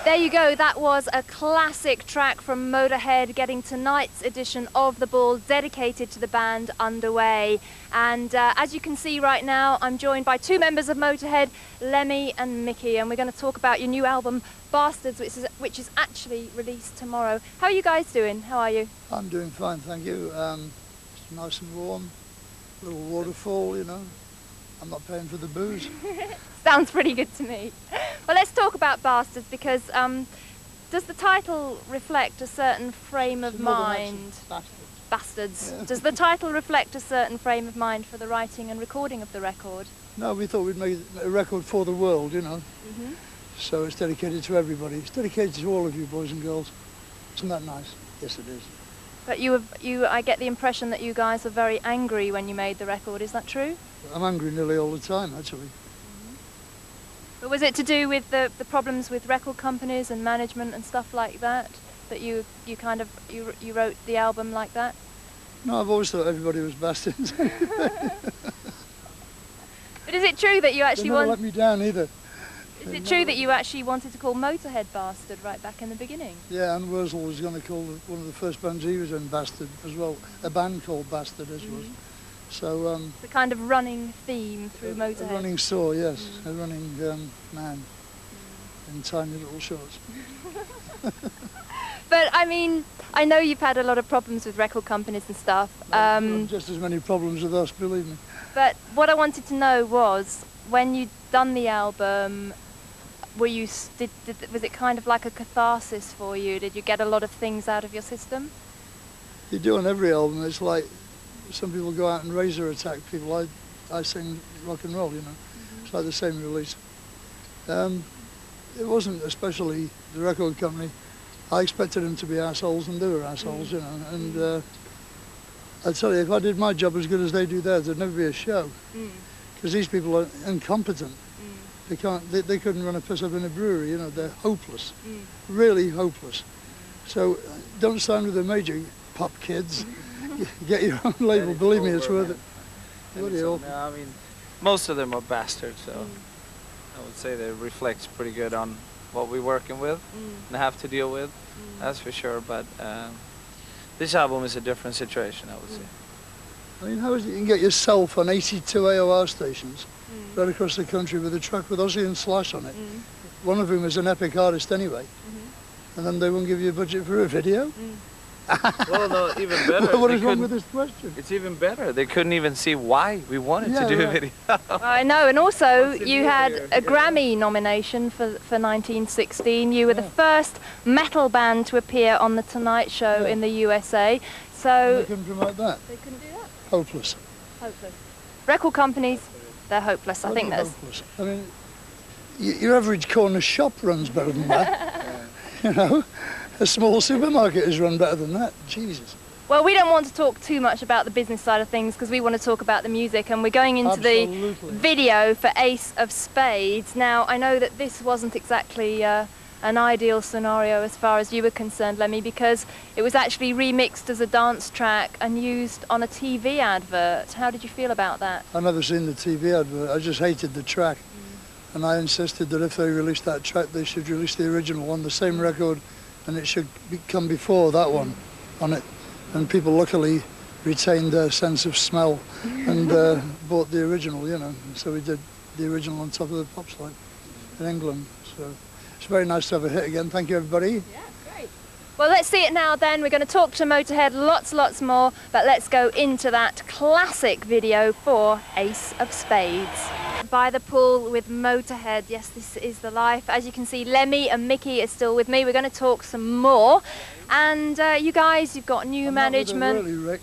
There you go, that was a classic track from Motörhead, getting tonight's edition of The Bull dedicated to the band underway. And as you can see right now, I'm joined by two members of Motörhead, Lemmy and Mikkey, and we're going to talk about your new album, Bastards, which is actually released tomorrow. How are you guys doing? How are you? I'm doing fine, thank you. It's nice and warm, a little waterfall, you know. I'm not paying for the booze. Sounds pretty good to me. Well, let's talk about Bastards, because does the title reflect a certain frame of mind? Bastards. Yeah. Does the title reflect a certain frame of mind for the writing and recording of the record? No, we thought we'd make a record for the world, you know. Mm-hmm. So it's dedicated to everybody. It's dedicated to all of you boys and girls. Isn't that nice? Yes, it is. But I get the impression that you guys were very angry when you made the record. Is that true? I'm angry nearly all the time, actually. Mm-hmm. But was it to do with the problems with record companies and management and stuff like that, that you wrote the album like that? No, I've always thought everybody was bastards. But is it true that you actually They never let me down either. Is it true that you actually wanted to call Motörhead Bastard right back in the beginning? Yeah, and Wurzel was going to call one of the first bands he was in Bastard as well, a band called Bastard as was. So the kind of running theme through Motörhead. A running saw, yes, a running man in tiny little shorts. But I mean, I know you've had a lot of problems with record companies and stuff. Just as many problems with us, believe me. But what I wanted to know was, when you'd done the album, was it kind of like a catharsis for you? Did you get a lot of things out of your system? You do on every album. It's like some people go out and razor attack people. I sing rock and roll, you know. Mm-hmm. It's like the same release. It wasn't especially the record company. I expected them to be assholes, and they were assholes, you know. And I tell you, if I did my job as good as they do theirs, there'd never be a show. Because these people are incompetent. They couldn't run a piss up in a brewery, you know. They're hopeless, really hopeless. So don't sign with the major pop kids. Get your own label. Believe me, it's worth it. I mean, most of them are bastards, so I would say that reflects pretty good on what we're working with and have to deal with. That's for sure. But this album is a different situation, I would say. I mean, how is it you can get yourself on 82 AOR stations right across the country with a track with Ozzy and Slash on it? One of whom is an epic artist anyway. And then they won't give you a budget for a video? Well, no, even better. What is wrong with this question? It's even better. They couldn't even see why we wanted to do a video. I know, and also you had a Grammy nomination for 1916. You were the first metal band to appear on The Tonight Show in the USA. So and they couldn't promote that? They couldn't do that? Hopeless. Hopeless. Record companies, they're hopeless. I think that's... Hopeless. I mean, your average corner shop runs better than that. You know? A small supermarket is run better than that. Jesus. Well, we don't want to talk too much about the business side of things because we want to talk about the music, and we're going into the video for Ace of Spades. Now, I know that this wasn't exactly an ideal scenario as far as you were concerned, Lemmy, because it was actually remixed as a dance track and used on a TV advert. How did you feel about that? I've never seen the TV advert. I just hated the track. And I insisted that if they released that track, they should release the original on the same record, and it should come before that one on it. And people luckily retained their sense of smell and bought the original, you know. So we did the original on top of the pop slide in England. So it's very nice to have a hit again. Thank you, everybody. Yeah, great. Well, let's see it now then. We're going to talk to Motörhead lots more, but let's go into that classic video for Ace of Spades. By the pool with Motörhead. Yes, this is the life. As you can see, Lemmy and Mikkey are still with me. We're going to talk some more. And you guys, you've got new management. Really, Rick.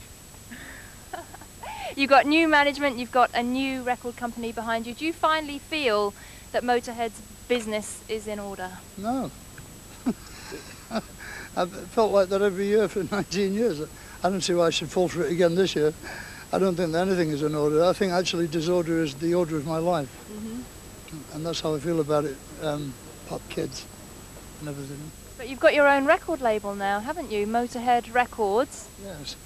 You've got new management, you've got a new record company behind you. Do you finally feel that Motörhead's business is in order? No. I've felt like that every year for 19 years. I don't see why I should fall for it again this year. I don't think that anything is in order. I think actually disorder is the order of my life. And that's how I feel about it, pop kids and everything. But you've got your own record label now, haven't you? Motörhead Records. Yes.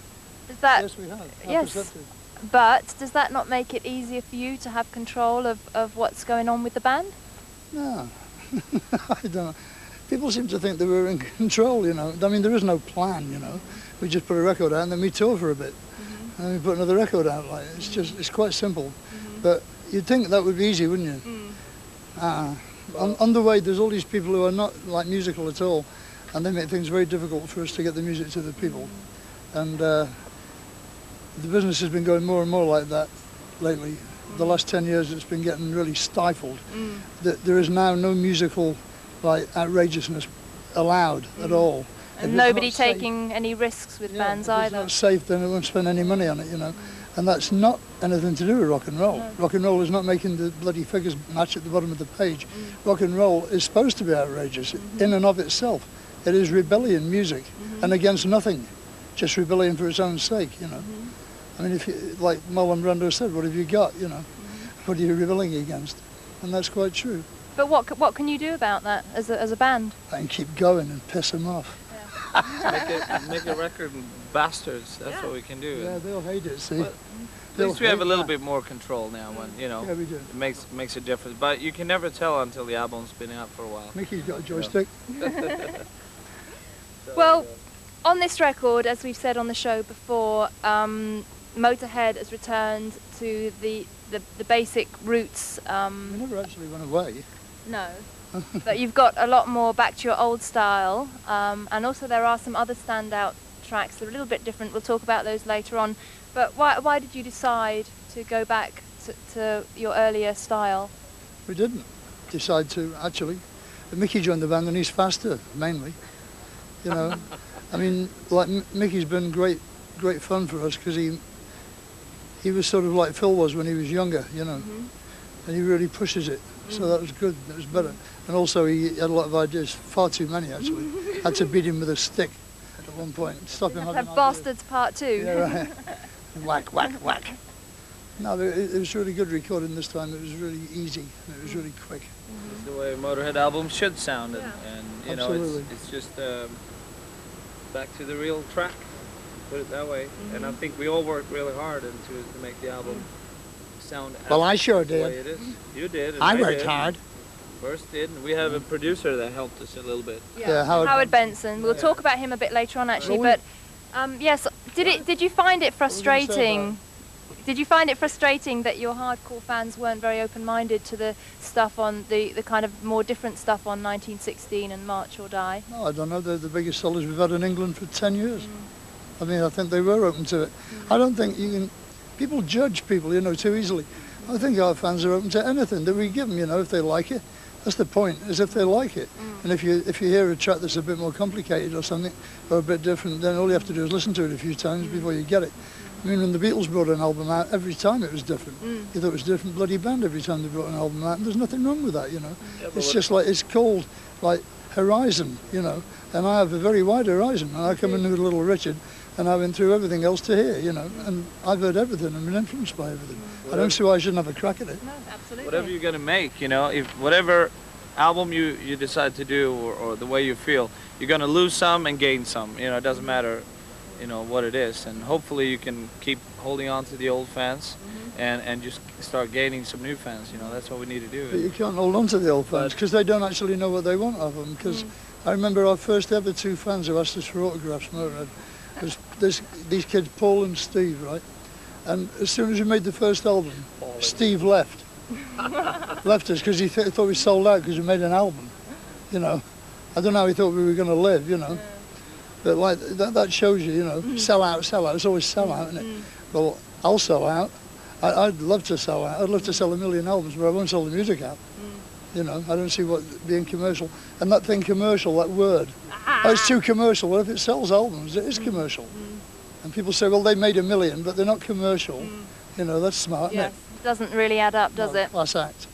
Does that... Yes, we have. Yes. But does that not make it easier for you to have control of what's going on with the band? No. I don't know. people seem to think that we're in control, you know. I mean, there is no plan, you know. We just put a record out and then we tour for a bit. And we put another record out. Like, it's quite simple. But you'd think that would be easy, wouldn't you? On the way, there's all these people who are not like musical at all, and they make things very difficult for us to get the music to the people. And the business has been going more and more like that lately. The last 10 years, it's been getting really stifled. There is now no musical like outrageousness allowed at all. And nobody taking any risks with bands either. If it's not safe, then they won't spend any money on it, you know. And that's not anything to do with rock and roll. No. Rock and roll is not making the bloody figures match at the bottom of the page. Rock and roll is supposed to be outrageous in and of itself. It is rebellion music and against nothing, just rebellion for its own sake, you know. I mean, if you, like Marlon Brando said, what have you got, you know? What are you rebelling against? And that's quite true. But what can you do about that as a band? And keep going and piss them off. Make a record and bastards. That's what we can do. Yeah, they'll hate it. See, at least we have a little bit more control now. When you know, we do. It makes a difference. But you can never tell until the album's been out for a while. Mickey's got a joystick. Well, on this record, as we've said on the show before, Motörhead has returned to the basic roots. We never actually went away. No. But you've got a lot more back to your old style, and also there are some other standout tracks that are a little bit different. We'll talk about those later on. But why did you decide to go back to your earlier style? We didn't decide to, actually. Mickey joined the band and he's faster, mainly. You know, I mean, like Mickey's been great fun for us because he was sort of like Phil was when he was younger, you know, and he really pushes it. So that was good, that was better. And also he had a lot of ideas, far too many actually. Had to beat him with a stick at one point, stop him having ideas. Bastards Part 2. Yeah, right. Whack, whack, whack. No, it was really good recording this time. It was really easy, and it was really quick. It's the way a Motörhead album should sound, and you know, it's just back to the real track, put it that way. And I think we all worked really hard to make the album sound. Well, I sure the way did. it is. You did. And I worked hard. First did, and we have a producer that helped us a little bit. Yeah, Howard Benson. We'll talk about him a bit later on, actually. But yes, did you find it frustrating? Did you find it frustrating that your hardcore fans weren't very open-minded to the stuff on the kind of more different stuff on 1916 and March or Die? No, I don't know. They're the biggest sellers we've had in England for 10 years. I mean, I think they were open to it. I don't think you can. People judge people, you know, too easily. I think our fans are open to anything that we give them, you know, if they like it. That's the point, is if they like it. And if you hear a track that's a bit more complicated or something, or a bit different, then all you have to do is listen to it a few times before you get it. I mean, when the Beatles brought an album out, every time it was different. You thought it was a different bloody band every time they brought an album out, and there's nothing wrong with that, you know. Yeah, it's just like, it's called, like, horizon, you know, and I have a very wide horizon, and I come in with Little Richard, and I've been through everything else to hear, you know, and I've heard everything and been influenced by everything. I don't see why I shouldn't have a crack at it. No, absolutely. Whatever you're going to make, you know, if whatever album you decide to do or the way you feel, you're going to lose some and gain some, you know, it doesn't matter, you know, what it is, and hopefully you can keep holding on to the old fans and just start gaining some new fans, you know, that's what we need to do. But you can't hold on to the old fans because they don't actually know what they want of them, because I remember our first ever 2 fans who asked us for autographs, Motörhead. These kids, Paul and Steve, right? And as soon as we made the first album, Steve left. Left us because he thought we sold out because we made an album, you know. I don't know how he thought we were going to live, you know. But like that shows you, you know, sell out, sell out. It's always sell out, isn't it? Well, I'll sell out. I'd love to sell out. I'd love to sell 1 million albums, but I won't sell the music out. You know, I don't see what being commercial. And that thing commercial, that word, oh, it's too commercial. Well, if it sells albums, it is commercial. And people say, well, they made 1 million, but they're not commercial. You know, that's smart, isn't it? It doesn't really add up, does it? Class act.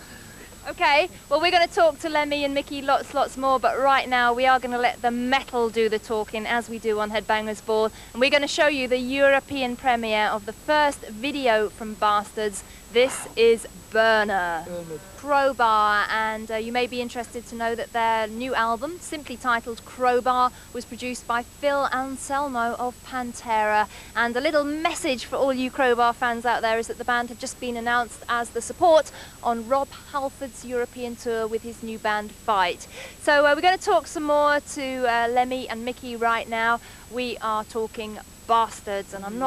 Okay, well, we're going to talk to Lemmy and Mickey lots more, but right now we are going to let the metal do the talking, as we do on Headbangers Ball, and we're going to show you the European premiere of the first video from Bastards, This is Burner. Bernard. Crowbar, and you may be interested to know that their new album, simply titled Crowbar, was produced by Phil Anselmo of Pantera. And a little message for all you Crowbar fans out there is that the band have just been announced as the support on Rob Halford's European tour with his new band Fight. So we're going to talk some more to Lemmy and Mikkey right now. We are talking Bastards, and I'm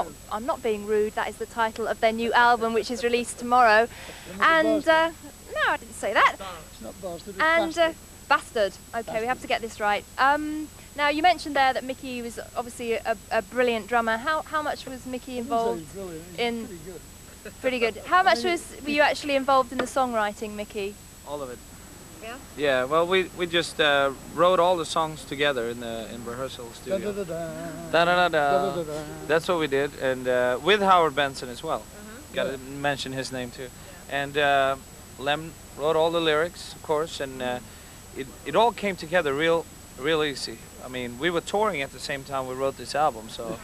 not being rude. That is the title of their new album, which is released tomorrow. And no, I didn't say that. It's not bastard, it's And bastard. Bastard. Okay, we have to get this right. Now you mentioned there that Mikkey was obviously a brilliant drummer. How much was Mikkey involved in? Pretty good. Pretty good. How much were you actually involved in the songwriting, Mikkey? All of it. Yeah. Yeah, well, we just wrote all the songs together in the rehearsal studio. Da-da-da-da. That's what we did, and with Howard Benson as well. Got to mention his name too. And Lem wrote all the lyrics, of course, and it all came together real easy. I mean, we were touring at the same time we wrote this album, so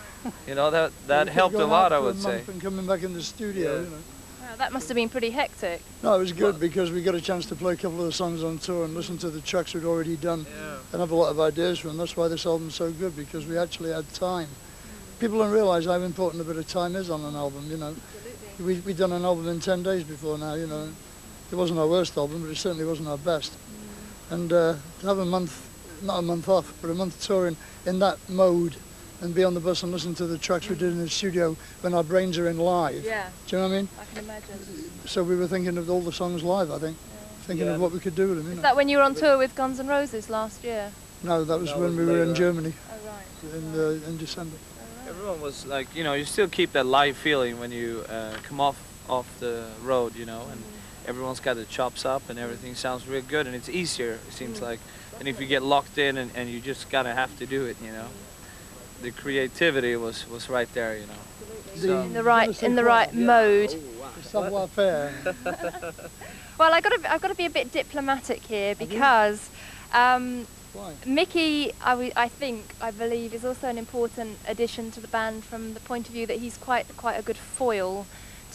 you know that helped a lot, I would say. And coming back in the studio, Yeah. you know. Wow, that must have been pretty hectic. No, it was good because we got a chance to play a couple of the songs on tour and listen to the tracks we'd already done and have a lot of ideas from. That's why this album's so good, because we actually had time. People don't realise how important a bit of time is on an album, you know. We'd done an album in 10 days before now, you know. It wasn't our worst album, but it certainly wasn't our best. And to have a month, not a month off, but a month touring in that mode and be on the bus and listen to the tracks we did in the studio when our brains are in live. Yeah. Do you know what I mean? I can imagine. So we were thinking of all the songs live, I think. Thinking of what we could do with them, you Is know. that when you were on tour with Guns N' Roses last year? No, that was when we were in Germany Oh, right. in December. Everyone was like, you know, you still keep that live feeling when you come off the road, you know, and everyone's got the chops up and everything sounds real good, and it's easier, it seems like, than if you get locked in and you just gotta have to do it, you know. The creativity was right there, you know. So, In the right mode. Savoir-faire. Well, I've got to be a bit diplomatic here because Why? Mikkey, I believe, is also an important addition to the band from the point of view that he's quite a good foil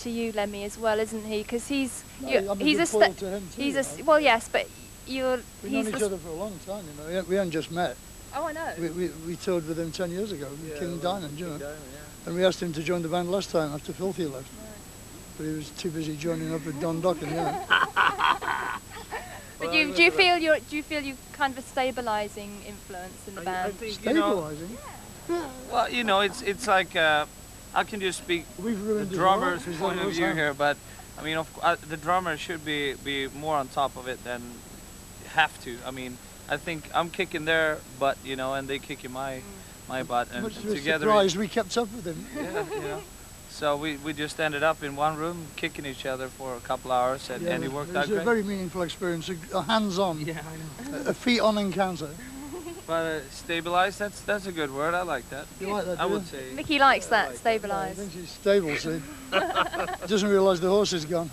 to you, Lemmy, as well, isn't he? Because he's a foil to him too, he's you a know. well, yes, but We've known each other for a long time, you know. We hadn't just met. Oh, I know. We toured with him 10 years ago, King Diamond, you know. And we asked him to join the band last time after Filthy left. But he was too busy joining up with Don Dokken, you know. But do you feel you kind of a stabilising influence in the band? I think, you know, Stabilising? well, you know, it's like I can just speak We've the ruined his drummer's life, point of view here, but I mean, the drummer should be more on top of it than have to. I mean, I think I'm kicking their butt, you know, and they kicking my butt, and Much to his together. surprise, we kept up with him. Yeah, you know. So we just ended up in one room kicking each other for a couple hours, and it worked out It was a great. very meaningful experience, a hands-on, Yeah, I know. a feet-on encounter. But stabilized, that's a good word. I like that. You like that, I do you? would say. Mikkey likes that, I stabilised. think he's stable, see. Doesn't realise the horse is gone.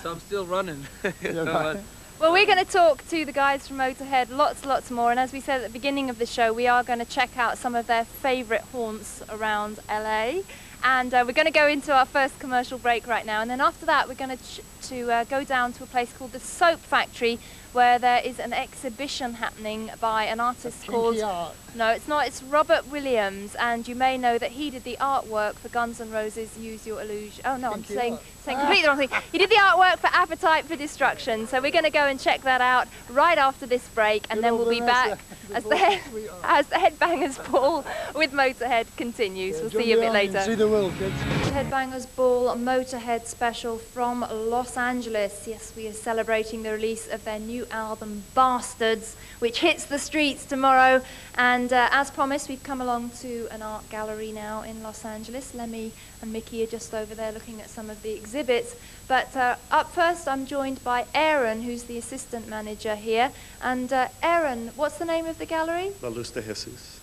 So I'm still running. Yeah, right. Well, we're going to talk to the guys from Motörhead lots more, and as we said at the beginning of the show, we are going to check out some of their favourite haunts around LA. And we're going to go into our first commercial break right now, and then after that we're going to go down to a place called the Soap Factory, where there is an exhibition happening by an artist called... Art. No, it's not. It's Robert Williams, and you may know that he did the artwork for Guns N' Roses' Use Your Illusion. Oh no, I'm saying completely the wrong thing. He did the artwork for Appetite for Destruction, so we're going to go and check that out right after this break, and then we'll be back as the Headbangers Ball with Motörhead continues. We'll see you a bit later. See the world, kids. Headbangers Ball Motörhead special from Los Angeles. Yes, we are celebrating the release of their new album Bastards, which hits the streets tomorrow. And as promised, we've come along to an art gallery now in Los Angeles. Lemmy and Mikkey are just over there looking at some of the exhibits. But up first, I'm joined by Aaron, who's the assistant manager here. And Aaron, what's the name of the gallery? La Luz de Jesus.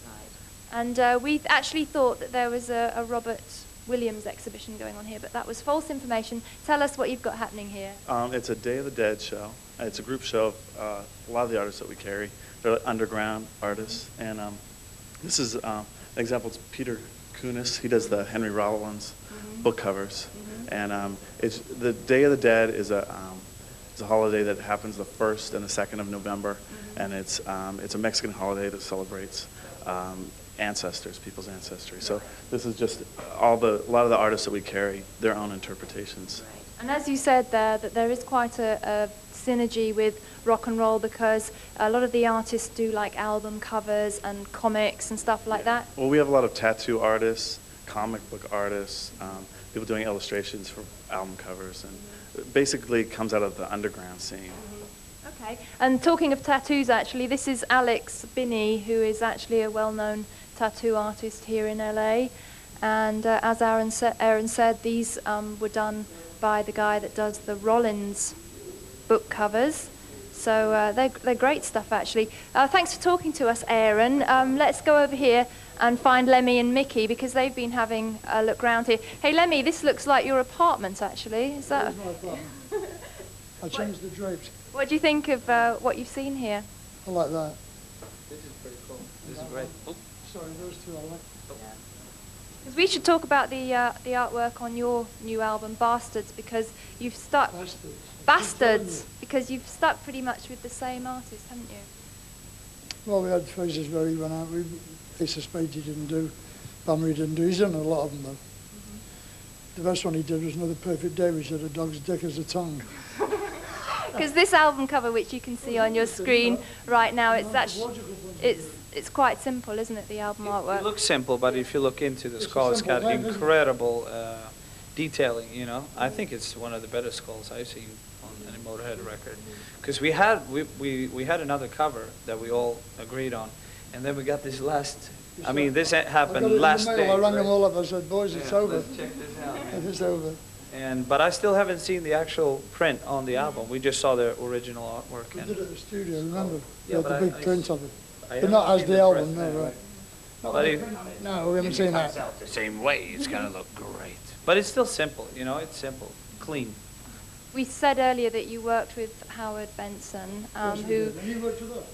And we actually thought that there was a Robert Williams exhibition going on here, but that was false information. Tell us what you've got happening here. It's a Day of the Dead show. It's a group show of a lot of the artists that we carry. They're underground artists. And this is an example. It's Peter Kunis. He does the Henry Rollins book covers. And it's the Day of the Dead is a holiday that happens the 1st and the 2nd of November, and it's a Mexican holiday that celebrates ancestors, people's ancestry. So this is just a lot of the artists that we carry their own interpretations. And as you said there, that there is quite a synergy with rock and roll, because a lot of the artists do like album covers and comics and stuff like that. Well, we have a lot of tattoo artists, comic book artists, people doing illustrations for album covers, and basically it comes out of the underground scene. Okay, and talking of tattoos, actually, this is Alex Binney, who is actually a well-known tattoo artist here in LA, and as Aaron said, these were done by the guy that does the Rollins book covers. So they're great stuff, actually. Thanks for talking to us, Aaron. Let's go over here and find Lemmy and Mikkey, because they've been having a look around here. Hey, Lemmy, this looks like your apartment, actually. Is that? That is my apartment. I changed the drapes. What do you think of what you've seen here? I like that. This is pretty cool. This is great. Oh. Sorry, those two I like. Because we should talk about the artwork on your new album, Bastards, because you've stuck... Bastards, because you've stuck pretty much with the same artist, haven't you? Well, we had phases where he went out. Ace of Spades he didn't do. Bummer he didn't do. He's done a lot of them, though. The best one he did was Another Perfect Day, which had a dog's dick as a tongue. Because this album cover, which you can see on your screen right now, it's actually... It's quite simple, isn't it, the album artwork? It looks simple, but if you look into the skull, it's got incredible detailing, you know. I think it's one of the better skulls I've seen on any Motörhead record. Because we had another cover that we all agreed on, and then we got this last... I mean, this happened last day. I rang them all up. I said, boys, it's over. Let's check this out, man. It's over. But I still haven't seen the actual print on the album. We just saw the original artwork. We did it at the studio, remember? Yeah, The big print of it. But But not as the album, no, right. But No, we haven't seen that. out the same way, it's gonna look great. But it's still simple, you know. It's simple, clean. We said earlier that you worked with Howard Benson, who... And you worked with us?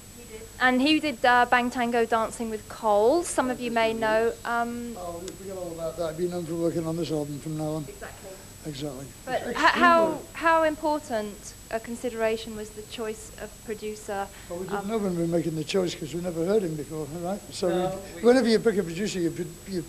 And he did Bang Tango Dancing with Coles. Some of you may know. Oh, we forget all about that. I've been known for working on this album from now on. Exactly. Exactly. But how important a consideration was the choice of producer? Well, we didn't know when we were making the choice because we never heard him before, right? So whenever you pick a producer, you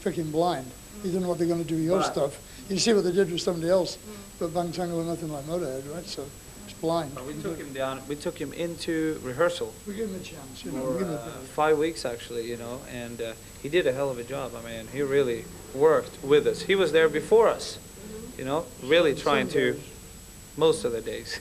pick him blind. You don't know what they're going to do with your stuff. You see what they did with somebody else, but Bang Tango were nothing like Motörhead, right? So it's blind. We took him down. We took him into rehearsal. We gave him a chance, you know. For we gave him 5 weeks, actually, you know, and he did a hell of a job. I mean, he really worked with us. He was there before us, you know, really trying to, most of the days.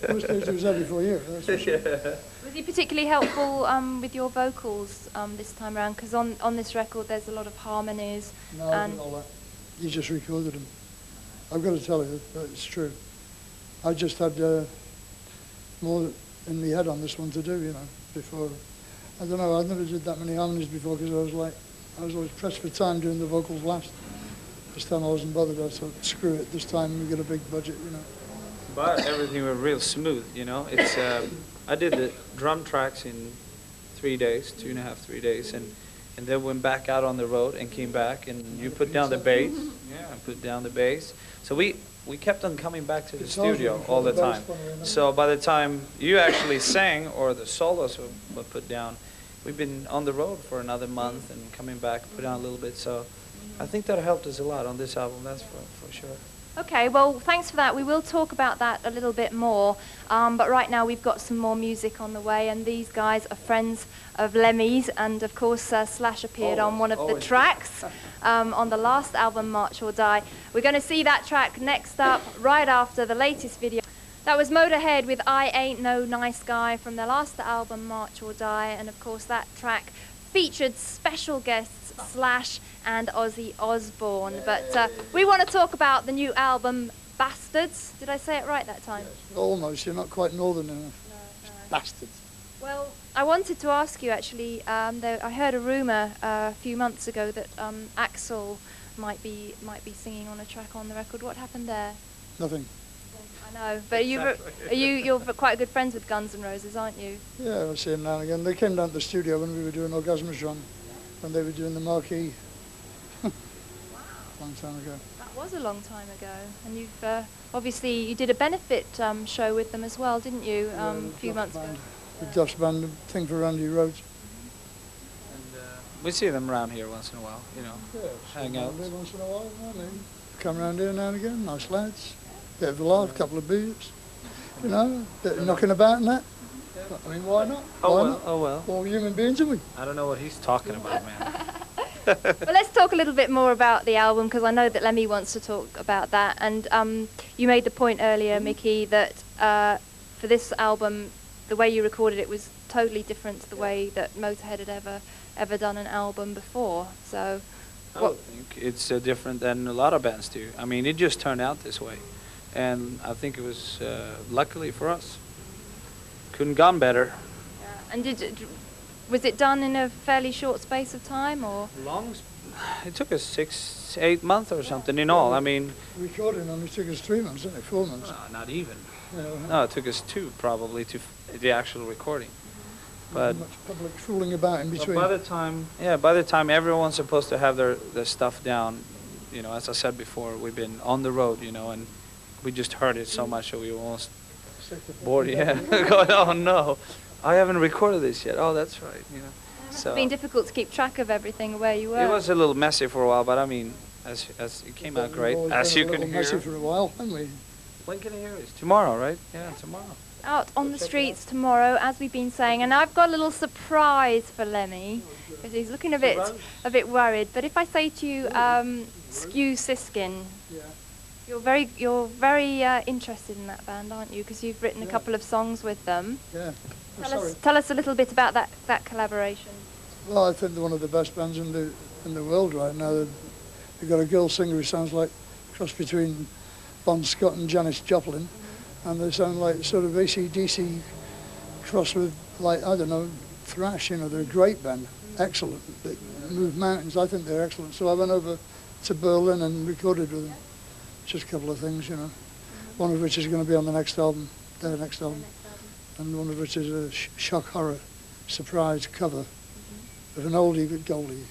Most days he was there before you, that's for sure. Yeah. Was he particularly helpful with your vocals this time around? Because on this record there's a lot of harmonies. No, I didn't all that. You just recorded him. I've got to tell you, that it's true. I just had more in my head on this one to do, you know, before. I don't know, I never did that many harmonies before because I was always pressed for time doing the vocals last. This time I wasn't bothered. I thought, screw it, this time we got a big budget, you know. But everything was real smooth, you know. It's I did the drum tracks in 3 days, 2.5, 3 days, and then went back out on the road and came back, and you put down the bass. Yeah, I put down the bass. So we kept on coming back to the studio all the time. So by the time you actually sang or the solos were put down, we've been on the road for another month and coming back, put down a little bit. So I think that helped us a lot on this album, that's for sure. Okay, well, thanks for that. We will talk about that a little bit more. But right now we've got some more music on the way, and these guys are friends of Lemmy's, and of course Slash appeared on one of the tracks on the last album, March or Die. We're going to see that track next up, right after the latest video. That was Motörhead with I Ain't No Nice Guy from their last album, March or Die, and of course that track featured special guests Slash and Ozzy Osbourne. But we want to talk about the new album, Bastards. Did I say it right that time? Yes, almost. You're not quite northern enough. No. Bastards. Well, I wanted to ask you actually. I heard a rumor a few months ago that Axl might be singing on a track on the record. What happened there? Nothing. I know, but you're quite good friends with Guns N' Roses, aren't you? Yeah, I see them now and again. They came down to the studio when we were doing Orgasmatron, when they were doing the marquee. long time ago. That was a long time ago, and you've obviously you did a benefit show with them as well, didn't you? A few months ago. The Duff's Band, the thing for Randy Rhodes. And we see them around here once in a while, you know, hang out. Once in a while, I mean, come around here now and again, nice lads. Bit of a laugh, couple of beers, you know, bit of knocking about and that. I mean, why not? Why not? Oh well. We're all human beings, aren't we? I don't know what he's talking about, man. Well, let's talk a little bit more about the album, because I know that Lemmy wants to talk about that. And you made the point earlier, Mikkey, that for this album, the way you recorded it was totally different to the way that Motörhead had ever done an album before. So, I think it's different than a lot of bands do. I mean, it just turned out this way, and I think it was luckily for us. Couldn't gone better. yeah. And was it done in a fairly short space of time, or? It took us 6, 8 months or something in all. I mean, Recording only took us 3 months, didn't it? 4 months. not even. You know, No, it took us 2 probably to the actual recording. But much public fooling about in between. by the time everyone's supposed to have their stuff down, you know, as I said before, we've been on the road, you know, and we just heard it so much that we were almost bored. Yeah, going, oh no, I haven't recorded this yet. Oh, that's right, you know. It's been difficult to keep track of everything where you were. It was a little messy for a while, but I mean, as it came out great, as you can hear. Messy for a while, haven't we? When can I hear it? Tomorrow, right? Yeah, tomorrow. Out on the streets tomorrow, as we've been saying, and I've got a little surprise for Lemmy, because he's looking a bit worried. But if I say to you, Skew Siskin, Yeah. you're very interested in that band, aren't you? Because you've written a couple of songs with them. Yeah. Tell us a little bit about that collaboration. Well, I think they're one of the best bands in the world right now. They've got a girl singer who sounds like a cross between Bon Scott and Janis Joplin, and they sound like sort of AC/DC cross with, like, I don't know, thrash. You know, they're a great band, excellent. They move mountains. I think they're excellent. So I went over to Berlin and recorded with them. Just a couple of things, you know. One of which is going to be on the next album, their next album, and one of which is a shock horror surprise cover of an oldie but goldie,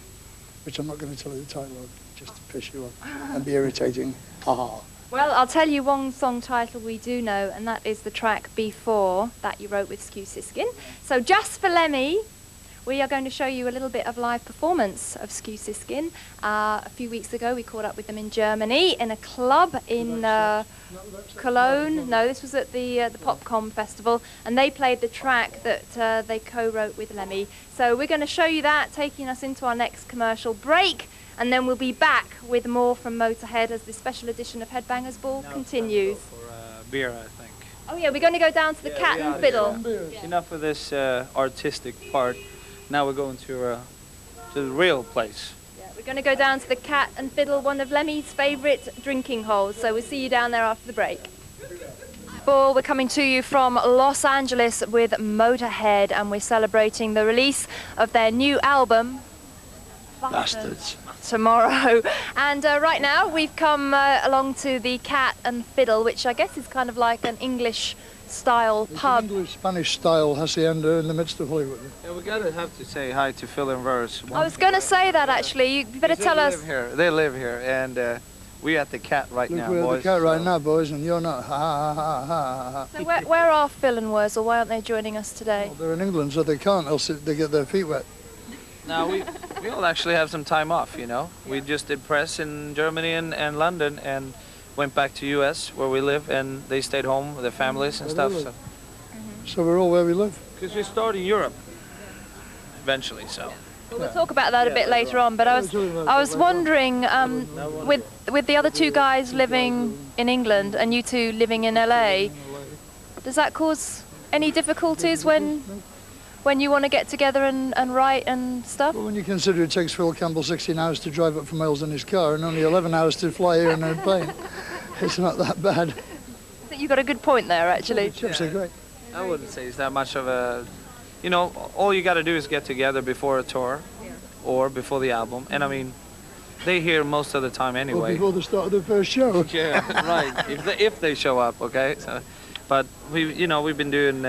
which I'm not going to tell you the title of, just to piss you off and be irritating. Ha. Well, I'll tell you one song title we do know, and that is the track Before, that you wrote with Skew Siskin. So just for Lemmy, we are going to show you a little bit of live performance of Skew Siskin. A few weeks ago we caught up with them in Germany in a club in Cologne. No, this was at the Popcom Festival, and they played the track that they co-wrote with Lemmy. So we're going to show you that, taking us into our next commercial break, and then we'll be back with more from Motörhead as the special edition of Headbangers Ball continues. For beer, I think. Oh yeah, we're going to go down to the Cat and Fiddle. Yeah. Enough of this artistic part. Now we're going to the real place. Yeah, we're going to go down to the Cat and Fiddle, one of Lemmy's favourite drinking holes. So we'll see you down there after the break. We're coming to you from Los Angeles with Motörhead, and we're celebrating the release of their new album, Bastards. tomorrow. And right now we've come along to the Cat and Fiddle, which I guess is kind of like an English style pub. It's an English-Spanish style hacienda in the midst of Hollywood. Yeah, we gotta have to say hi to Phil and Verse. I was going to say that actually. You better tell us. They live here, and we're at the Cat right now, We're boys. at the Cat right now, boys, and you're not. Ha ha ha ha ha. So where are Phil and Wurzel? Why aren't they joining us today? Well, they're in England, so they can't, else they get their feet wet. Now we all actually have some time off, you know. We just did press in Germany and London, and went back to US where we live, and they stayed home with their families and stuff. So. So we're all where we live. Because we're starting Europe eventually, so. Well, we'll talk about that a bit later on. But I was wondering, with the other two guys living in England and you two living in LA, does that cause any difficulties when you want to get together and write and stuff? Well, when you consider it takes Phil Campbell 16 hours to drive up from Wales in his car and only 11 hours to fly here in a plane, it's not that bad. I think you've got a good point there, actually. The chips are great. I wouldn't say it's that much of a, you know, all you got to do is get together before a tour or before the album. And I mean, they hear most of the time anyway. Well, before the start of the first show. Yeah, right. If they show up, okay. So, but we've been doing.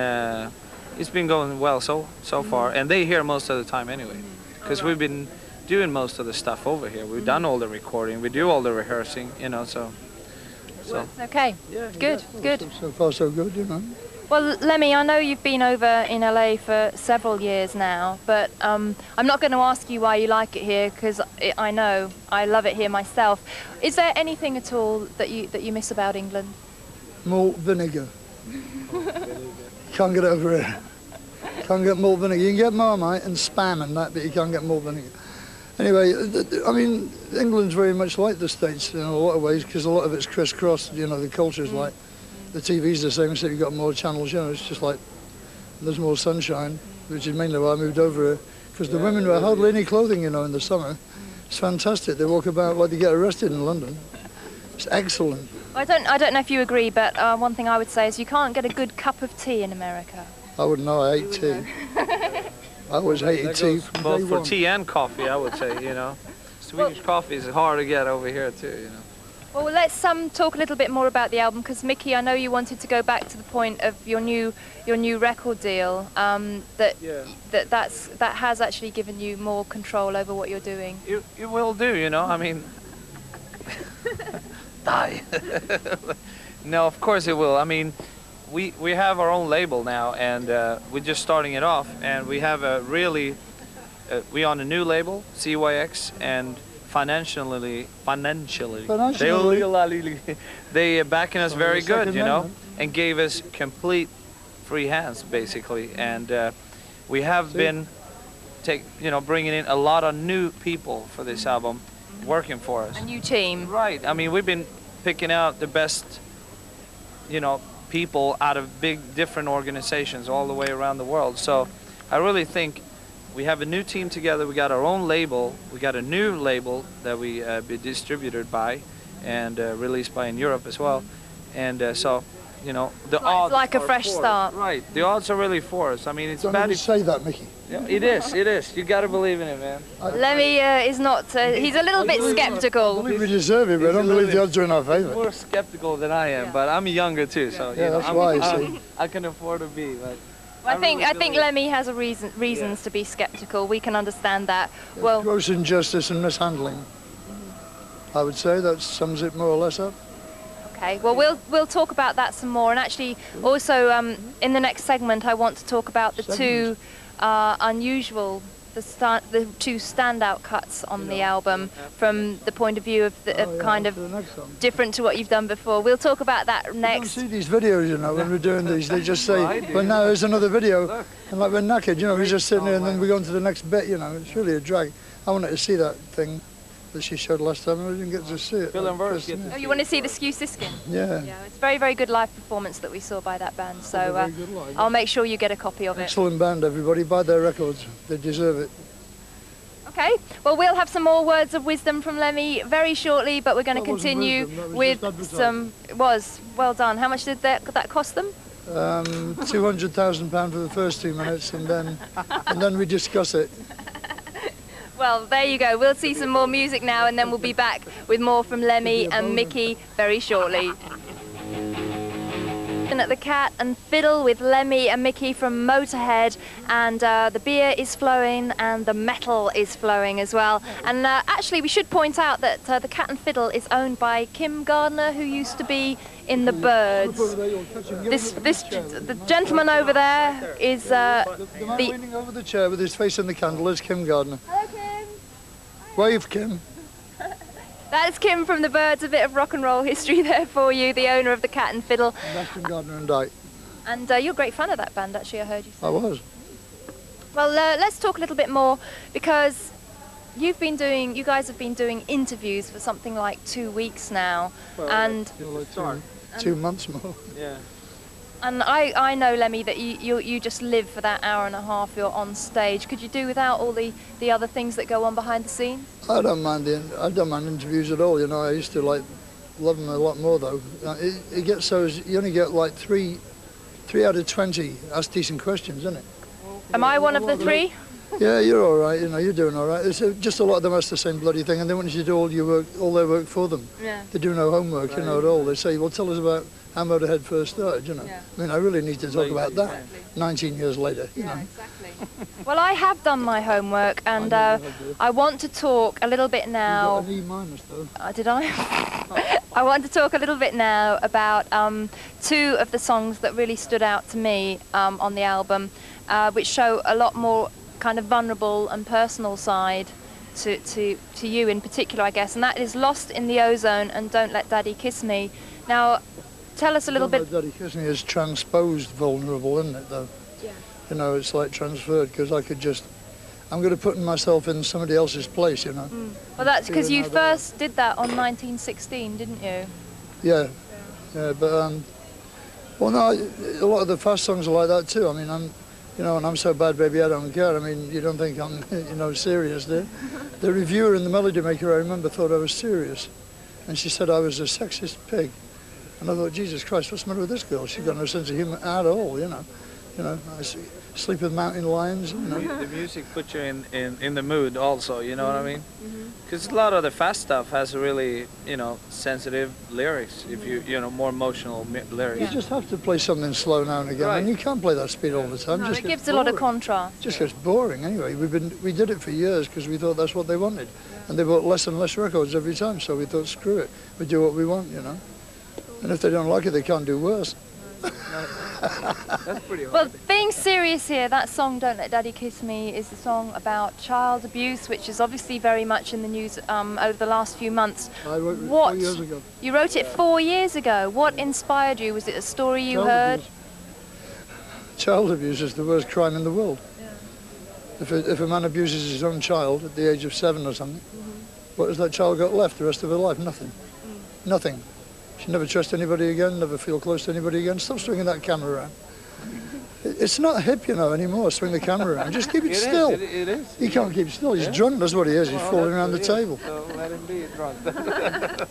It's been going well so far, and they hear most of the time anyway, because we've been doing most of the stuff over here. We've done all the recording, we do all the rehearsing, you know, so. Okay, Yeah, good, good. So far so good, you know. Well, Lemmy, I know you've been over in LA for several years now, but I'm not going to ask you why you like it here, because I know I love it here myself. Is there anything at all that you miss about England? Malt vinegar. Can't get over it. Can't get malt vinegar. You can get Marmite and Spam and that, but you can't get malt vinegar. Anyway, I mean, England's very much like the States in a lot of ways, because a lot of it's crisscrossed, you know, the culture's like. The TV's the same, except you've got more channels, you know, it's just like there's more sunshine, which is mainly why I moved over here, because the women wear hardly any clothing, you know, in the summer. It's fantastic. They walk about like they get arrested in London. It's excellent. I don't know if you agree, but one thing I would say is you can't get a good cup of tea in America. I wouldn't know, I hate tea. I always hated tea. Both for tea and coffee, I would say, you know. Swedish coffee is hard to get over here too, you know. Well, let's talk a little bit more about the album, because Mikkey, I know you wanted to go back to the point of your new record deal. That has actually given you more control over what you're doing. It will do, you know. I mean, die. No, of course it will. I mean, we have our own label now, and we're just starting it off, and we have a really we're on a new label, CYX, and financially they backing us very good, you know, and gave us complete free hands basically, and we have been bringing in a lot of new people for this album, working for us. A new team. Right. I mean, we've been picking out the best, you know, people out of big different organizations all the way around the world. So I really think we have a new team together. We got our own label. We got a new label that we be distributed by and released by in Europe as well. And so, you know, the odds it's like a fresh start. Right. The odds are really for us. I mean, it's Don't bad. even say that, Mickey. Yeah, it is. It is. You got to believe in it, man. Lemmy is not. He's a little bit skeptical. I believe we deserve it, but I don't believe the odds are in our favour. More skeptical than I am, but I'm younger too, so yeah, that's why. You see, I can afford to be. But I think Lemmy has a reasons to be skeptical. We can understand that. there's Well, gross injustice and mishandling. I would say that sums it more or less up. okay. Well, we'll talk about that some more, and actually, also in the next segment, I want to talk about the two unusual, the two standout cuts on the album from the point of view of kind of different to what you've done before. We'll talk about that next. You don't see these videos, you know, when we're doing these, they just say, well, now there's another video, and like we're knackered, you know, we're just sitting there and then we go on to the next bit, you know, it's really a drag. I wanted to see that thing that she showed last time, and I didn't get to see it. Phil and Verse. Oh, you want to see the Skew Siskin? Yeah. Yeah, it's a very, very good live performance that we saw by that band, so I'll make sure you get a copy of it. Excellent band, everybody. Buy their records. They deserve it. Okay, well, we'll have some more words of wisdom from Lemmy very shortly, but we're going to continue with some... It was. Well done. How much did that cost them? £200,000 for the first 2 minutes, and then we discuss it. Well, there you go. We'll see some more music now, and then we'll be back with more from Lemmy and Mikkey very shortly. At the Cat and Fiddle with Lemmy and Mikkey from Motörhead, and the beer is flowing and the metal is flowing as well. And actually, we should point out that the Cat and Fiddle is owned by Kim Gardner, who used to be in the Birds. The gentleman over there is The man leaning over the chair with his face in the candle is Kim Gardner. Hello, Kim. Wave, Kim. That's Kim from the Birds. A bit of rock and roll history there for you, the owner of the Cat and Fiddle. And that's Kim Gardner and I. And you're a great fan of that band, actually, I heard you say. I was. Well, let's talk a little bit more, because you guys have been doing interviews for something like 2 weeks now, well, and Like 2 months more. Yeah. And I know, Lemmy, that you just live for that hour and a half you're on stage. Could you do without all the other things that go on behind the scenes? I don't mind interviews at all. You know, I used to love them a lot more though. It gets so you only get like three out of 20 ask decent questions, isn't it? Am I one of the three? Yeah, you're all right. You know, you're doing all right. It's just a lot of them ask the same bloody thing, and they want you to do all your work, all their work for them. Yeah. They do no homework, you know, at all. They say, well, tell us about how Motörhead first started, you know. Yeah. I mean, I really need to talk about that Exactly. 19 years later, you Yeah, know. exactly. Well, I have done my homework, and I want to talk a little bit now. You got an E minus, though. Did I? I want to talk a little bit now about two of the songs that really stood out to me on the album, which show a lot more kind of vulnerable and personal side to you in particular, I guess, and that is Lost in the Ozone and Don't Let Daddy Kiss Me. Now, tell us a little bit. Don't Let Daddy Kiss Me is transposed vulnerable, isn't it, though? Yeah. You know, it's like transferred, because I could just, I'm going to put myself in somebody else's place, you know. Well, that's because you Feeling how first did that on 1916, didn't you? Yeah, yeah, but well, no, a lot of the fast songs are like that too. I mean, you know, and I'm so bad, baby, I don't care. I mean, you don't think I'm, you know, serious, do you? The reviewer and the melody maker, I remember, thought I was serious, and she said I was a sexist pig, and I thought, Jesus Christ, what's the matter with this girl? She's got no sense of humour at all, you know. You know, I sleep with mountain lions, you know. The music puts you in the mood also, you know what I mean? Because a lot of the fast stuff has really, you know, sensitive lyrics, if you know, more emotional lyrics. You just have to play something slow now and again, and you can't play that speed all the time. No, Just it gets gives a lot of boring. contrast. Just gets boring anyway. We did it for years because we thought that's what they wanted, and they bought less and less records every time. So we thought, screw it, we do what we want, you know. And if they don't like it, they can't do worse. That's pretty hard. Well, being serious here, that song "Don't Let Daddy Kiss Me" is a song about child abuse, which is obviously very much in the news over the last few months. I wrote it What? 4 years ago. You wrote it 4 years ago. What inspired you? Was it a story you Child heard? abuse. Child abuse is the worst crime in the world. If a man abuses his own child at the age of 7 or something, what has that child got left the rest of her life? Nothing. Nothing. She never trust anybody again, never feel close to anybody again. Stop swinging that camera around. It's not hip, you know, anymore, swing the camera around. Just keep it still. It is. He can't keep still. He's drunk, that's what he is. He's falling around the table. So let him be drunk. A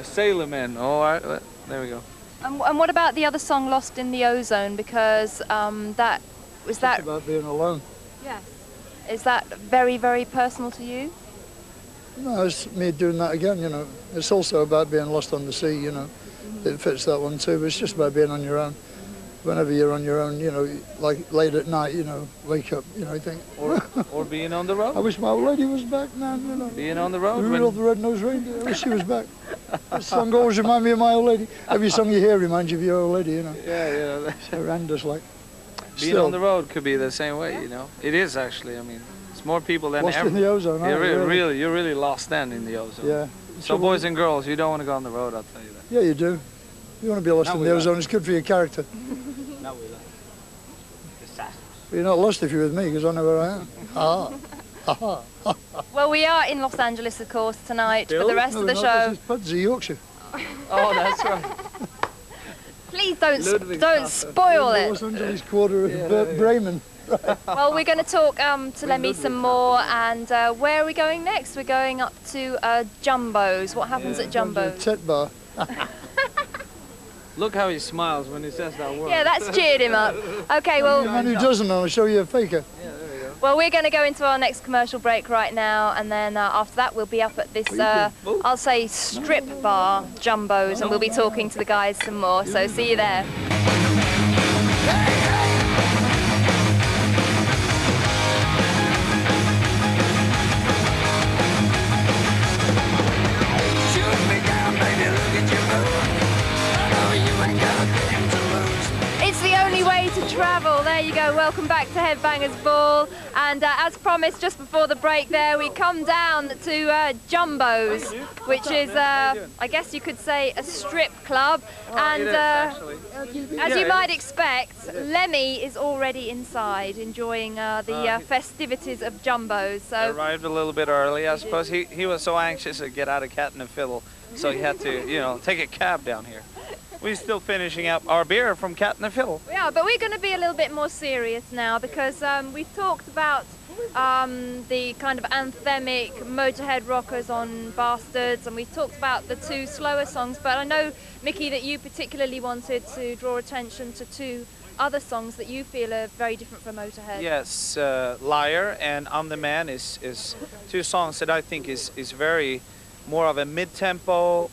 sailor man. All right, there we go. And what about the other song "Lost in the Ozone"? Because that was It's about being alone. Yes. Is that very, very personal to you? No, it's me doing that again, you know. It's also about being lost on the sea, you know. It fits that one too, but it's just about being on your own. Whenever you're on your own, you know, like late at night, you know, wake up, you know, you think, Or being on the road. I wish my old lady was back now, you know. Being on the road. Rudolph the Red-Nosed Reindeer, I wish she was back. That song always reminds me of my old lady. Every song you hear reminds you of your old lady, you know. Yeah. It's horrendous, like. Being Still, on the road could be the same way, you know. It is actually. I mean, it's more people than lost ever. in the ozone, You're aren't you? you're really lost then in the ozone. Yeah. So boys and girls, you don't want to go on the road, I'll tell you that. Yeah, you do. You want to be lost No, in we the don't. ozone, it's good for your character. No, we don't. Disaster. But you're not lost if you're with me, because I know where I am. Well, we are in Los Angeles, of course, tonight for the rest No, of we're the not, show. this is Pudsey, Yorkshire. Oh, that's right. Please don't Ludwigshafen. spoil The it. Los Angeles quarter of Bremen. Well, we're going to talk to Lemmy some more, and where are we going next? We're going up to Jumbo's. What happens at Jumbo's? Tet bar. Look how he smiles when he says that word. Yeah, that's cheered him up. Okay, The well, man who doesn't, I'll show you a faker. Yeah, there we go. well, we're going to go into our next commercial break right now, and then after that we'll be up at this, I'll say, strip bar, Jumbo's, and we'll be talking to the guys some more. So see you there. It's the only way to travel. There you go. Welcome back to Headbangers Ball. And as promised, just before the break there, we come down to Jumbo's, which is, I guess you could say, a strip club. And as you might expect, Lemmy is already inside, enjoying the festivities of Jumbo's. So Arrived a little bit early, I suppose. He was so anxious to get out of Cat and the Fiddle, so he had to, you know, take a cab down here. We're still finishing up our beer from Cat and the Fiddle. yeah, but we're going to be a little bit more serious now, because we've talked about the kind of anthemic Motörhead rockers on Bastards, and we've talked about the two slower songs, but I know, Mikkey, that you particularly wanted to draw attention to two other songs that you feel are very different from Motörhead. Yes, Liar and I'm the Man is two songs that I think is very more of a mid-tempo,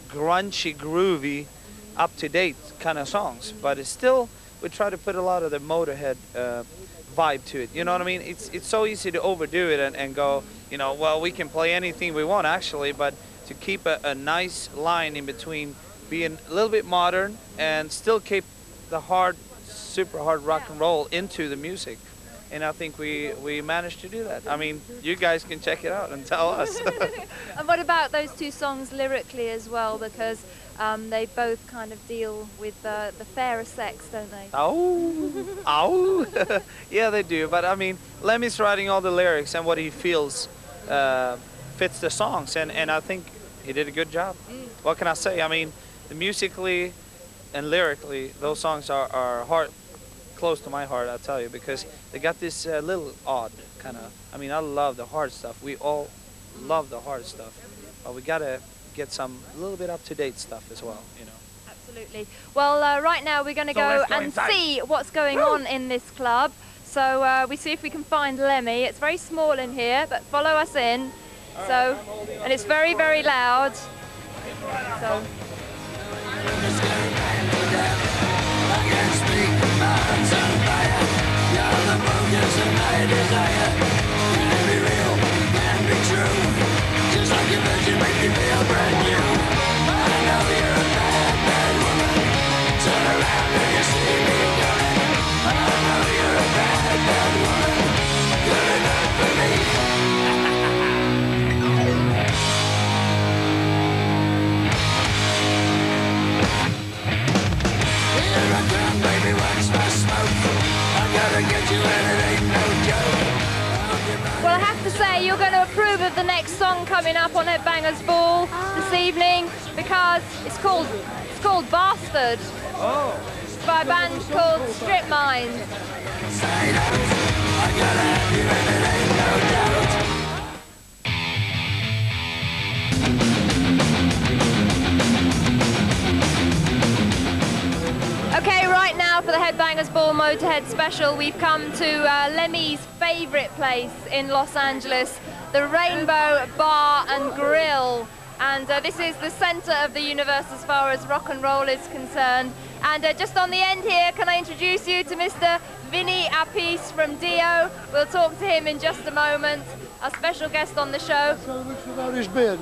grungy, groovy, up-to-date kind of songs. But it's still, we try to put a lot of the Motörhead vibe to it. You know what I mean? It's so easy to overdo it and go, you know, well, we can play anything we want actually, but to keep a nice line in between being a little bit modern and still keep the hard, super hard rock and roll into the music. And I think we managed to do that. I mean, you guys can check it out and tell us. And what about those two songs lyrically as well? Because they both kind of deal with the fairer sex, don't they? Oh, ow. Yeah, they do. But I mean, Lemmy's writing all the lyrics and what he feels fits the songs. And I think he did a good job. What can I say? I mean, musically and lyrically, those songs are close to my heart, I tell you, because they got this little odd kind of, I mean, I love the hard stuff. We all love the hard stuff, but we gotta get a little bit up-to-date stuff as well, you know. Absolutely. Well, right now we're going to go and see what's going on in this club. So we see if we can find Lemmy. It's very small in here, but follow us in. So, and it's very, very loud. So. Well, I have to say, you're going to approve of the next song coming up on Headbangers Ball this evening because it's called Bastard. Oh. It's by a band called Strip Mind. Okay, right now for the Headbangers Ball Motörhead special, we've come to Lemmy's favourite place in Los Angeles, the Rainbow Bar and Grill. And this is the centre of the universe as far as rock and roll is concerned. And just on the end here, can I introduce you to Mr. Vinny Appice from Dio? We'll talk to him in just a moment, our special guest on the show. So much without his beard.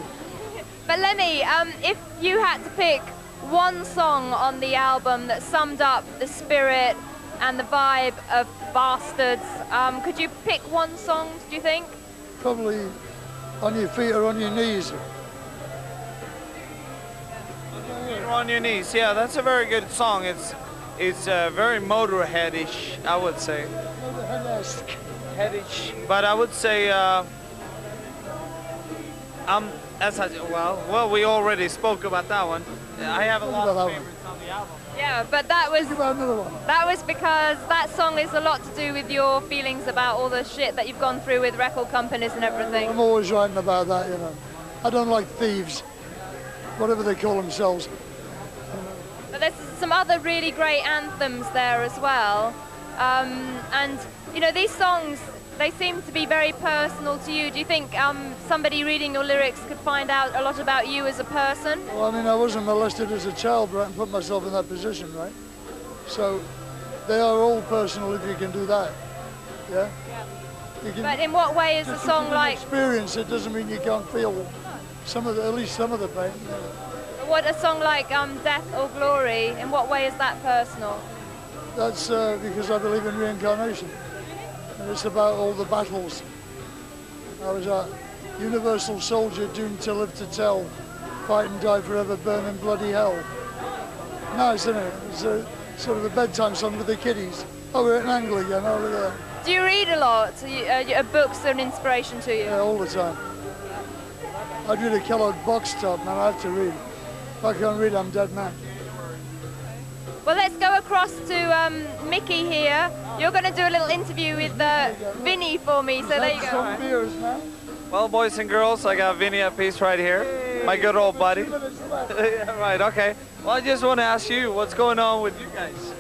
But Lemmy, if you had to pick one song on the album that summed up the spirit and the vibe of Bastards, could you pick one song, do you think? Probably On Your Feet or On Your Knees. On Your Knees, yeah, that's a very good song. It's very Motörhead-ish, I would say. Motörhead-esque. Headish, but I would say well, we already spoke about that one. I have a lot of favorites on the album. Yeah, but that was another one. That was because that song is a lot to do with your feelings about all the shit that you've gone through with record companies and everything. I'm always writing about that, you know. I don't like thieves, whatever they call themselves. But there's some other really great anthems there as well. And, you know, these songs, they seem to be very personal to you. Do you think somebody reading your lyrics could find out a lot about you as a person? Well, I mean, I wasn't molested as a child, but I can put myself in that position, right? So they are all personal if you can do that. Yeah? But in what way is a song like... experience, it doesn't mean you can't feel at least some of the pain. Yeah. What a song like Death or Glory, in what way is that personal? That's because I believe in reincarnation. And it's about all the battles. I was a universal soldier doomed to live to tell, fight and die forever, burn in bloody hell. Nice, isn't it? It's a sort of a bedtime song with the kiddies. Oh, we're at an angle again, oh, look at that. Do you read a lot? Are books an inspiration to you? Yeah, all the time. I'd read a Kellogg box top, man, I have to read. If I can't read, I'm dead man. Well, let's go across to Mikkey here. You're going to do a little interview with Vinny for me, so there you go. Some beers, man. Well, boys and girls, I got Vinny Appice right here, my good old buddy. Yeah, right, okay. Well, I just want to ask you, what's going on with you guys?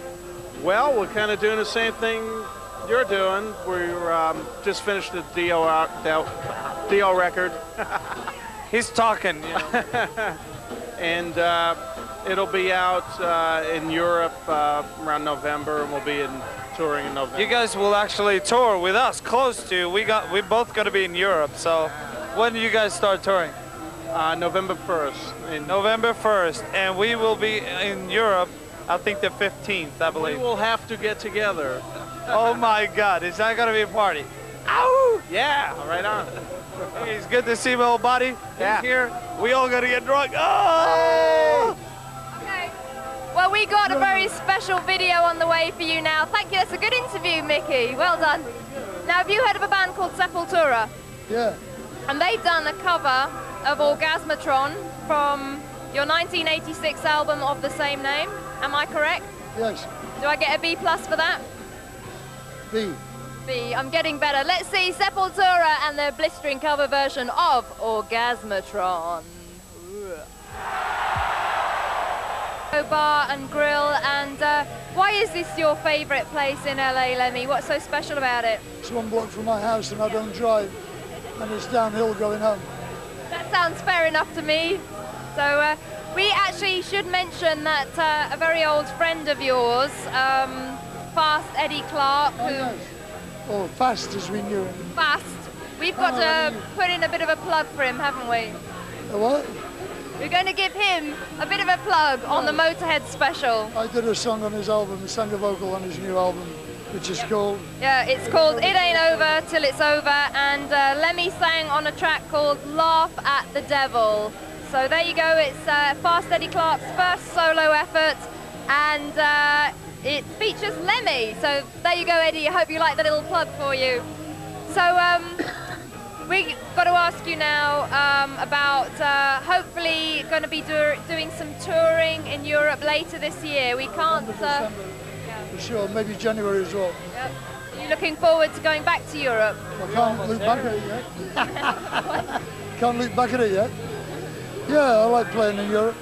Well, we're kind of doing the same thing you're doing. We're just finished the Dio record. He's talking, you know. And it'll be out in Europe around November, and we'll be touring in November. You guys will actually tour with us, close to. We both got to be in Europe. So, when do you guys start touring? November 1st. November 1st, and we will be in Europe. I think the 15th, I believe. We will have to get together. Oh my God! Is that gonna be a party? Ow! Yeah, right on. Hey, it's good to see my old buddy. Yeah. He's here. We all gotta get drunk. Oh! Okay. Well, we got a very special video on the way for you now. Thank you. That's a good interview, Mickey. Well done. Now, have you heard of a band called Sepultura? Yeah. And they've done a cover of Orgasmatron from your 1986 album of the same name. Am I correct? Yes. Do I get a B+ for that? B. B. I'm getting better. Let's see Sepultura and their blistering cover version of Orgasmatron. Bar and grill, and why is this your favourite place in LA, Lemmy? What's so special about it? It's 1 block from my house and I don't drive, and it's downhill going home. That sounds fair enough to me. So we actually should mention that a very old friend of yours, Fast Eddie Clark, Oh, yes. Or Fast as we knew him. Fast, we've got to put in a bit of a plug for him, haven't we? A what? We're going to give him a bit of a plug on the Motörhead special. I did a song on his album, sang a vocal on his new album, which is called... Yeah, it's called It Ain't Over Till It's Over, and Lemmy sang on a track called Laugh at the Devil. So there you go, it's Fast Eddie Clark's first solo effort, and it features Lemmy. So there you go, Eddie, I hope you like the little plug for you. So we got to ask you now about hopefully going to be doing some touring in Europe later this year. We can't... December, for sure, maybe January as well. Yep. Are you looking forward to going back to Europe? I can't look back at it yet. Can't look back at it yet. Yeah, I like playing in Europe.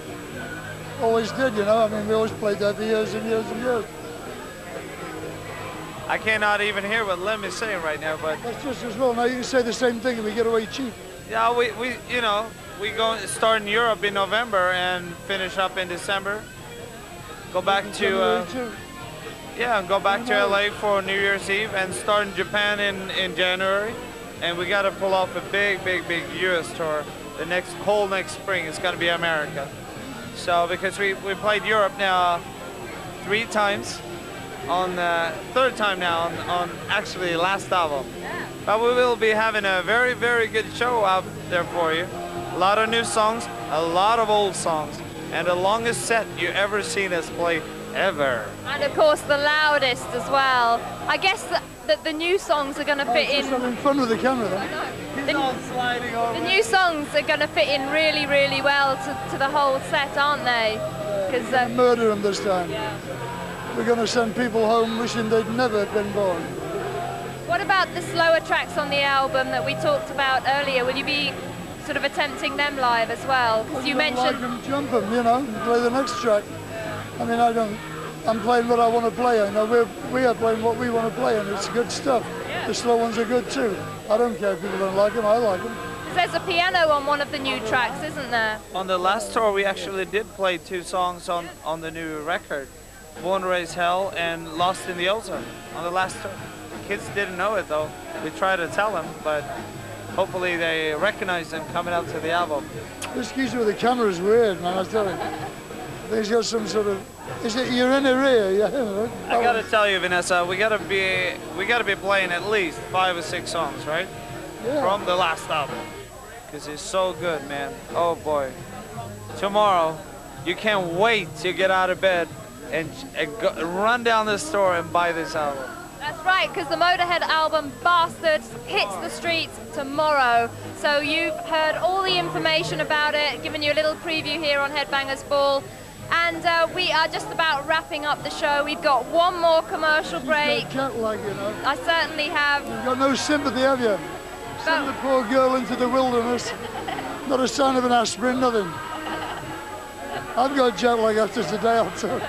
Always did, you know. I mean, we always played there for years and years and years. I cannot even hear what Lemmy's saying right now, but That's just as well. Now you can say the same thing and we get away cheap. yeah, we you know, we start in Europe in November and finish up in December. Go back to January too. yeah, and go back to LA for New Year's Eve and start in Japan in January. And we got to pull off a big US tour. The next spring is going to be America. So because we played Europe now 3 times, on the 3rd time now on actually last album. But we will be having a very good show out there for you. A lot of new songs, a lot of old songs, and the longest set you ever seen us play ever. And of course the loudest as well. I guess that the new songs are going to fit in. Just having fun with the camera then. He's all sliding over. The new songs are going to fit in really well to the whole set, aren't they? Because Murder them this time. yeah. We're going to send people home wishing they'd never been born. What about the slower tracks on the album that we talked about earlier? Will you be sort of attempting them live as well? Because you mentioned... Like them, jump them, you know, and play the next track. I mean, I'm playing what I want to play. I know we are playing what we want to play, and it's good stuff. Yeah. The slow ones are good too. I don't care if people don't like them, I like them. There's a piano on one of the new tracks, isn't there? On the last tour, we actually did play 2 songs on the new record. Born to Raise Hell and Lost in the Ozone on the last tour. Kids didn't know it though. We tried to tell them, but hopefully they recognize them coming out to the album. This geezer with the camera is weird, man, I tell you. I think he's got some sort of... Is it you're in a rear? Yeah. I gotta tell you, Vanessa, we gotta be playing at least 5 or 6 songs, right? Yeah. From the last album, because it's so good, man. Oh boy. Tomorrow, you can't wait to get out of bed and run down the store and buy this album. That's right, because the Motörhead album Bastards hits the streets tomorrow. So you've heard all the information about it, given you a little preview here on Headbangers Ball. And we are just about wrapping up the show. We've got one more commercial break. Cat like, you know. I certainly have. You've got no sympathy, have you? Send the poor girl into the wilderness. Not a sign of an aspirin, nothing. I've got jet lag after today, I'll tell you.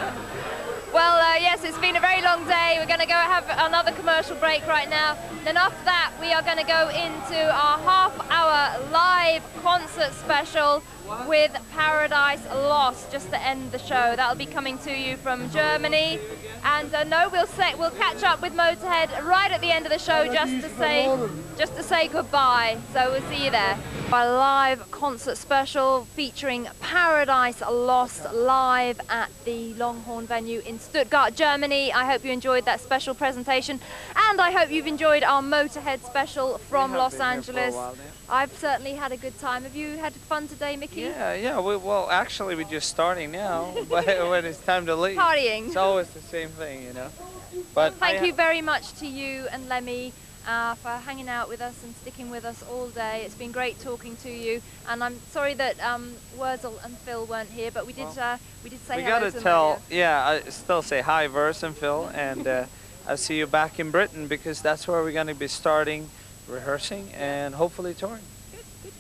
Well, yes, it's been a very long day. We're going to go have another commercial break right now. Then after that, we are going to go into our half-hour live concert special with Paradise Lost, just to end the show. That'll be coming to you from Germany. And no, we'll catch up with Motörhead right at the end of the show, just to say goodbye. So we'll see you there. A live concert special featuring Paradise Lost live at the Longhorn venue in Stuttgart, Germany. I hope you enjoyed that special presentation, and I hope you've enjoyed our Motörhead special from Los Angeles. I've certainly had a good time. Have you had fun today, Mickey? Yeah. Well, actually, we're just starting now. But when it's time to leave, partying. It's always the same thing, you know. But thank you very much to you and Lemmy for hanging out with us and sticking with us all day. It's been great talking to you, and I'm sorry that Wurzel and Phil weren't here, but we did say hello. We gotta tell, I still say hi, Vers and Phil, and I'll see you back in Britain, because that's where we're gonna be starting rehearsing and hopefully touring.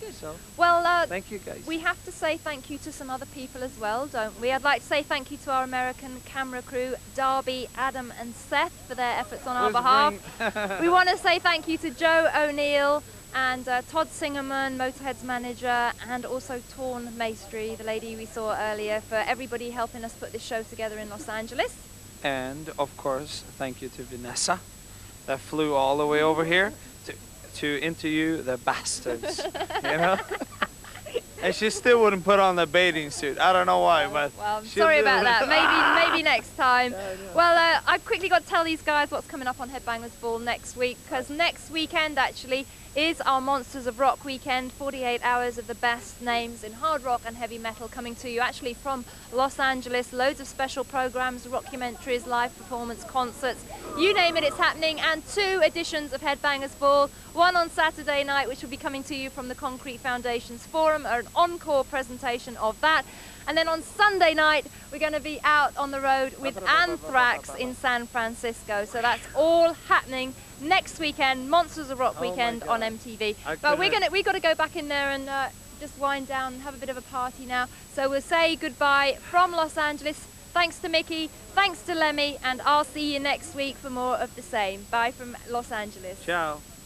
Good. So, well, thank you guys. We have to say thank you to some other people as well, don't we? I'd like to say thank you to our American camera crew, Darby, Adam and Seth, for their efforts on our behalf. We want to say thank you to Joe O'Neill and Todd Singerman, Motörhead's manager, and also Torn Maestri, the lady we saw earlier, for everybody helping us put this show together in Los Angeles. And of course, thank you to Vanessa, that flew all the way over here to interview the bastards, you know? And she still wouldn't put on the bathing suit. I don't know why, but... Well, I'm sorry about that. Maybe next time. Well, I've quickly got to tell these guys what's coming up on Headbangers Ball next week, because next weekend, actually, is our Monsters of Rock weekend. 48 hours of the best names in hard rock and heavy metal coming to you, actually, from Los Angeles. Loads of special programs, documentaries, live performance, concerts. You name it, it's happening. And 2 editions of Headbangers Ball. One on Saturday night, which will be coming to you from the Concrete Foundation's Forum, an encore presentation of that. And then on Sunday night, we're going to be out on the road with Anthrax in San Francisco. So that's all happening next weekend, Monsters of Rock weekend on MTV. But we've got to go back in there and just wind down and have a bit of a party now. So we'll say goodbye from Los Angeles. Thanks to Mickey, thanks to Lemmy, and I'll see you next week for more of the same. Bye from Los Angeles. Ciao.